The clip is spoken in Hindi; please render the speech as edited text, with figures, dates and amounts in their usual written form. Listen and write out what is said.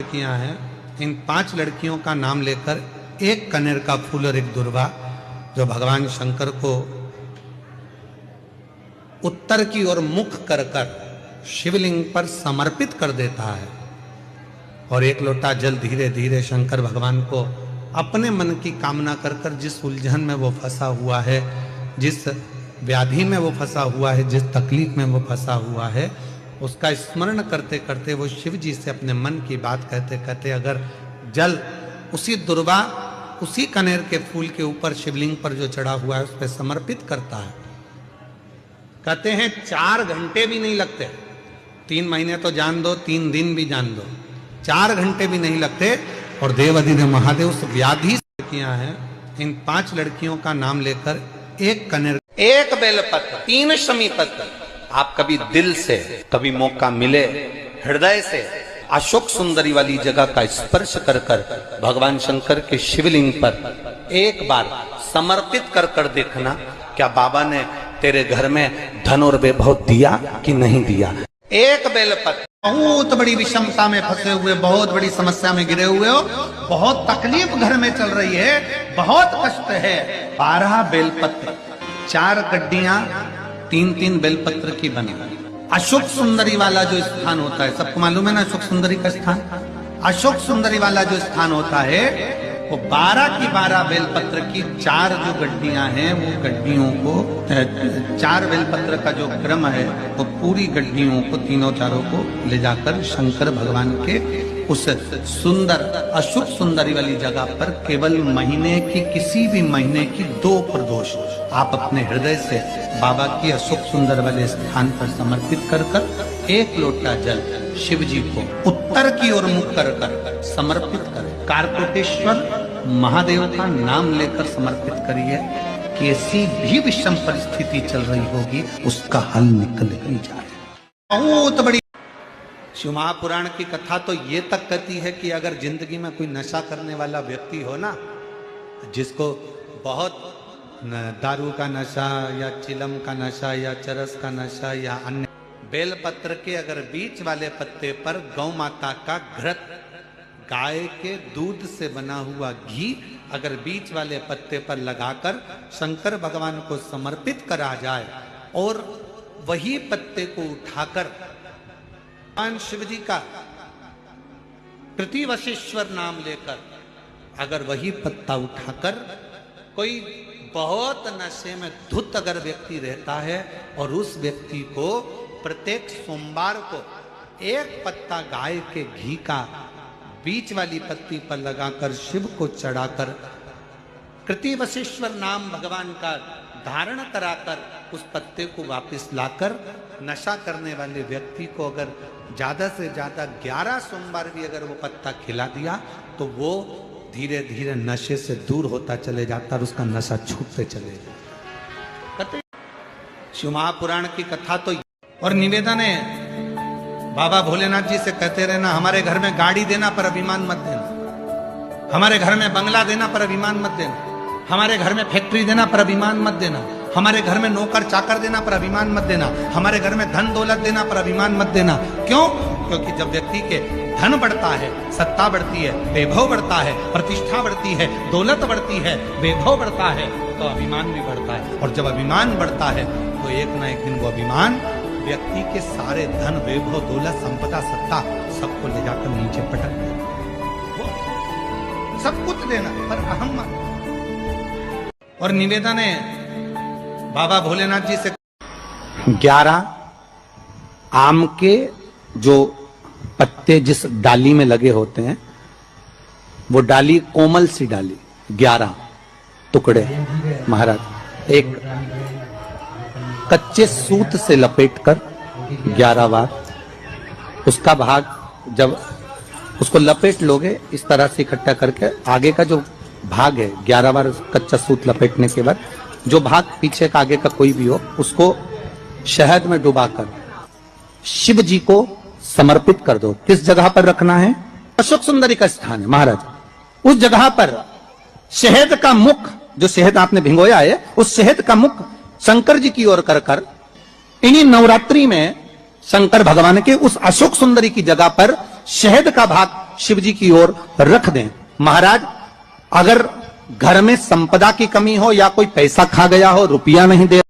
लड़कियां हैं, इन 5 लड़कियों का नाम लेकर एक कनेर का फूल और एक दुर्वा जो भगवान शंकर को उत्तर की ओर मुख कर कर शिवलिंग पर समर्पित कर देता है और एक लोटा जल धीरे धीरे शंकर भगवान को अपने मन की कामना कर कर जिस उलझन में वो फंसा हुआ है, जिस व्याधि में वो फंसा हुआ है, जिस तकलीफ में वो फंसा हुआ है, उसका स्मरण करते करते वो शिव जी से अपने मन की बात कहते कहते अगर जल उसी दुर्वा उसी कनेर के फूल के ऊपर शिवलिंग पर जो चढ़ा हुआ है उस पर समर्पित करता है, कहते हैं 4 घंटे भी नहीं लगते। 3 महीने तो जान दो, 3 दिन भी जान दो, 4 घंटे भी नहीं लगते और देवाधिदेव महादेव उस व्याधि से लड़कियां हैं, इन 5 लड़कियों का नाम लेकर एक कनेर, एक बेलपत्र, 3 शमी पत्र, आप कभी दिल से, कभी मौका मिले हृदय से अशोक सुंदरी वाली जगह का स्पर्श कर कर भगवान शंकर के शिवलिंग पर एक बार समर्पित कर कर देखना, क्या बाबा ने तेरे घर में धन और वैभव दिया कि नहीं दिया। एक बेलपत्र, बहुत बड़ी विषमता में फंसे हुए, बहुत बड़ी समस्या में गिरे हुए हो, बहुत तकलीफ घर में चल रही है, बहुत कष्ट है, 12 बेलपत्र, 4 गड्डियां 3-3 बेलपत्र की बनी। अशोक सुंदरी वाला जो स्थान होता है, सबको मालूम है ना अशोक सुंदरी का स्थान। अशोक सुंदरी वाला जो स्थान होता है वो 12 की 12 बेलपत्र की 4 जो गड्डियां हैं, वो गड्डियों को 4 बेलपत्र का जो क्रम है वो पूरी गड्डियों को, तीनों चारों को ले जाकर शंकर भगवान के उस सुंदर अशोक सुंदरी वाली जगह पर केवल महीने की, किसी भी महीने की 2 प्रदोष आप अपने हृदय से बाबा की अशोक सुंदर वाले स्थान पर समर्पित कर कर एक लोटा जल शिव जी को उत्तर की ओर मुख कर कर समर्पित करें। कारकोटेश्वर महादेव का नाम लेकर समर्पित करिए, कैसी भी विषम परिस्थिति चल रही होगी उसका हल निकल ही जाए। बहुत बड़ी शिव महापुराण की कथा तो ये तक कहती है कि अगर जिंदगी में कोई नशा करने वाला व्यक्ति हो ना, जिसको बहुत दारू का नशा या चिलम का नशा या चरस का नशा या अन्य, बेलपत्र के अगर बीच वाले पत्ते पर गौ माता का घृत, गाय के दूध से बना हुआ घी अगर बीच वाले पत्ते पर लगाकर शंकर भगवान को समर्पित करा जाए और वही पत्ते को उठाकर भगवान शिव जी का प्रतिवशेश्वर नाम लेकर अगर वही पत्ता उठाकर कोई बहुत नशे में धुत अगर व्यक्ति रहता है और उस व्यक्ति को प्रत्येक सोमवार को एक पत्ता गाय के घी का बीच वाली पत्ती पर लगाकर शिव को चढ़ाकर कृतिवशेश्वर नाम भगवान का धारण कराकर उस पत्ते को वापस लाकर नशा करने वाले व्यक्ति को अगर ज्यादा से ज्यादा 11 सोमवार भी अगर वो पत्ता खिला दिया तो वो धीरे धीरे नशे से दूर होता चले जाता और उसका नशा छूटते चले जाता। शिव महापुराण की कथा तो और निवेदन है, बाबा भोलेनाथ जी से कहते रहना, हमारे घर में गाड़ी देना पर अभिमान मत देना, हमारे घर में बंगला देना पर अभिमान मत देना, हमारे घर में फैक्ट्री देना पर अभिमान मत देना, हमारे घर में नौकर चाकर देना पर अभिमान मत देना, हमारे घर में धन दौलत देना पर अभिमान मत देना। क्यों? क्योंकि जब व्यक्ति के धन बढ़ता है, सत्ता बढ़ती है, वैभव बढ़ता है, प्रतिष्ठा बढ़ती है, दौलत बढ़ती है, वैभव बढ़ता है, तो अभिमान भी बढ़ता है और जब अभिमान बढ़ता है तो एक ना एक दिन वो अभिमान व्यक्ति के सारे धन, वैभव, दौलत, संपदा, सत्ता सबको ले जाकर नीचे पटक देना। सब कुछ देना पर अहम मत। और निवेदन है, बाबा भोलेनाथ जी से 11 आम के जो पत्ते जिस डाली में लगे होते हैं, वो डाली कोमल सी डाली, 11 टुकड़े महाराज एक कच्चे सूत से लपेटकर 11 बार उसका भाग, जब उसको लपेट लोगे इस तरह से इकट्ठा करके, आगे का जो भाग है 11 बार कच्चा सूत लपेटने के बाद जो भाग पीछे का आगे का कोई भी हो उसको शहद में डुबाकर शिव जी को समर्पित कर दो। किस जगह पर रखना है? अशोक सुंदरी का स्थान है महाराज, उस जगह पर शहद का मुख, जो शहद आपने भिंगोया है, उस शहद का मुख शंकर जी की ओर कर कर इन्हीं नवरात्रि में शंकर भगवान के उस अशोक सुंदरी की जगह पर शहद का भाग शिव जी की ओर रख दें। महाराज, अगर घर में संपदा की कमी हो या कोई पैसा खा गया हो, रुपया नहीं दे